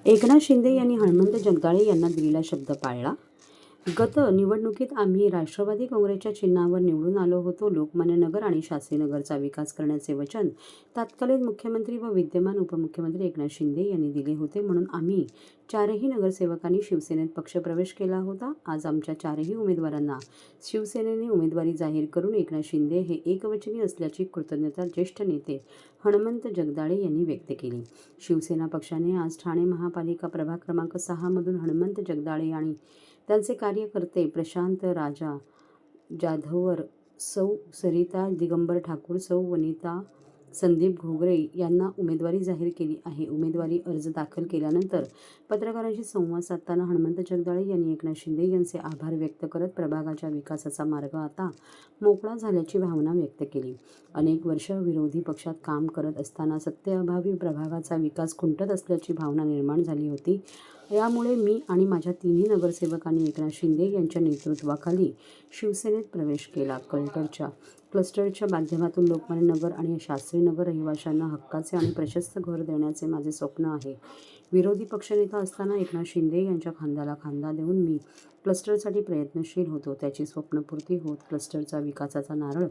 एकनाथ शिंदे यांनी हणमंत जगदाळे यांना दिलेला शब्द पाळला. गत निवडणुकीत आम्ही राष्ट्रवादी काँग्रेसच्या चिन्हावर निवडून आलो होतो. लोकमान्य नगर आणि शास्त्रीनगरचा विकास करण्याचे वचन तत्कालीन मुख्यमंत्री व विद्यमान उपमुख्यमंत्री एकनाथ शिंदे यांनी दिले होते. म्हणून आम्ही चारही नगरसेवकांनी शिवसेनेत पक्षप्रवेश केला होता. आज आमच्या चारही उमेदवारांना शिवसेनेने उमेदवारी जाहीर करून एकनाथ शिंदे हे एकवचनी असल्याची कृतज्ञता ज्येष्ठ नेते हणमंत जगदाळे यांनी व्यक्त केली. शिवसेना पक्षाने आज ठाणे महापालिका प्रभाग क्रमांक 6 मधून हणमंत जगदाळे आणि त्यांचे कार्यकर्ते प्रशांत राजा जाधवर, सौ सरिता दिगंबर ठाकूर, सौ वनिता संदीप घोगरे यांना उमेदवारी जाहीर केली आहे. उमेदवारी अर्ज दाखल केल्यानंतर पत्रकारांशी संवाद साधताना हणमंत जगदाळे यांनी एकनाथ शिंदे यांचे आभार व्यक्त करत प्रभागाच्या विकासाचा मार्ग आता मोकळा झाल्याची भावना व्यक्त केली. अनेक वर्ष विरोधी पक्षात काम करत असताना सत्तेअभावी प्रभागाचा विकास खुंटत असल्याची भावना निर्माण झाली होती. यामुळे मी आणि माझ्या तिन्ही नगरसेवकांनी एकनाथ शिंदे यांच्या नेतृत्वाखाली शिवसेनेत प्रवेश केला. क्लस्टरच्या माध्यमातून लोकमान्य नगर आणि शास्त्रीनगर रहिवाशांना हक्काचे आणि प्रशस्त घर देण्याचे माझे स्वप्न आहे. विरोधी पक्षनेता असताना एकनाथ शिंदे यांच्या खांद्याला खांदा देऊन मी क्लस्टरसाठी प्रयत्नशील होतो. त्याची स्वप्नपूर्ती होत क्लस्टरचा विकासाचा नारळ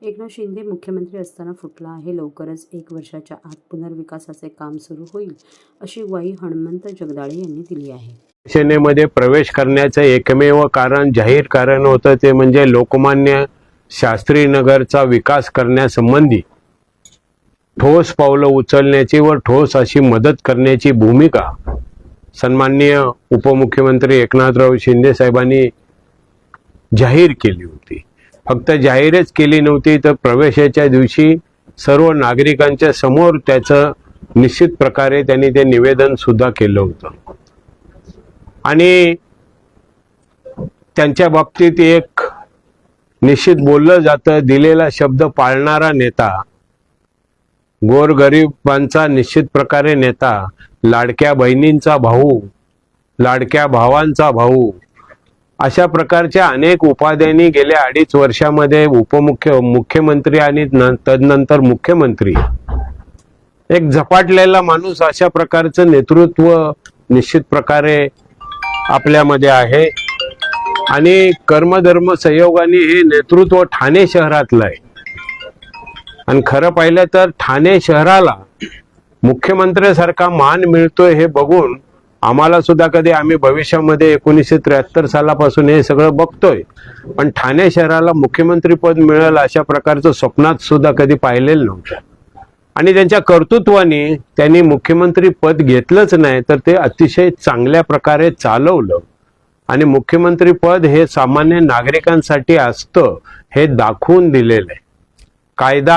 एकनाथ शिंदे मुख्यमंत्री असताना फुटला आहे. लवकरच 1 वर्षाच्या आत पुनर्विकासाचे काम सुरू होईल, अशी ग्वाही हणमंत जगदाळे यांनी दिली आहे. शिवसेनेमध्ये प्रवेश करण्याचं एकमेव जाहीर कारण होतं ते म्हणजे लोकमान्य शास्त्रीनगरचा विकास करण्यासंबंधी ठोस पावलं उचलण्याची व ठोस अशी मदत करण्याची भूमिका सन्माननीय उपमुख्यमंत्री एकनाथराव शिंदे साहेबांनी जाहीर केली होती. फक्त जाहीरच केली नव्हती तर प्रवेशाच्या दिवशी सर्व नागरिकांच्या समोर त्याचं निश्चित प्रकारे त्यांनी ते निवेदन सुद्धा केलं होतं. आणि त्यांच्या बाबतीत एक निश्चित बोललं जातं, दिलेला शब्द पाळणारा नेता, गोरगरिबांचा निश्चित प्रकारे नेता, लाडक्या बहिणींचा भाऊ, लाडक्या भावांचा भाऊ, अशा प्रकारच्या अनेक उपाध्यांनी गेल्या 2.5 वर्षामध्ये मुख्यमंत्री आणि तदनंतर मुख्यमंत्री, एक झपाटलेला माणूस, अशा प्रकारचं नेतृत्व निश्चित प्रकारे आपल्यामध्ये आहे. आणि कर्मधर्म संयोगाने हे नेतृत्व ठाणे शहरातलं आहे. आणि खरं पाहिलं तर ठाणे शहराला मुख्यमंत्र्यासारखा मान मिळतोय हे बघून आम्हाला सुद्धा कधी आम्ही भविष्यामध्ये 1973 सालापासून हे सगळं बघतोय, पण ठाणे शहराला मुख्यमंत्रीपद मिळेल अशा प्रकारचं स्वप्नात सुद्धा कधी पाहिलेलं नव्हतं. आणि त्यांच्या कर्तृत्वाने त्यांनी मुख्यमंत्री पद घेतलंच नाही तर ते अतिशय चांगल्या प्रकारे चालवलं. आणि मुख्यमंत्री पद हे सामान्य नागरिकांसाठी असतं हे दाखवून दिलेलं आहे. कायदा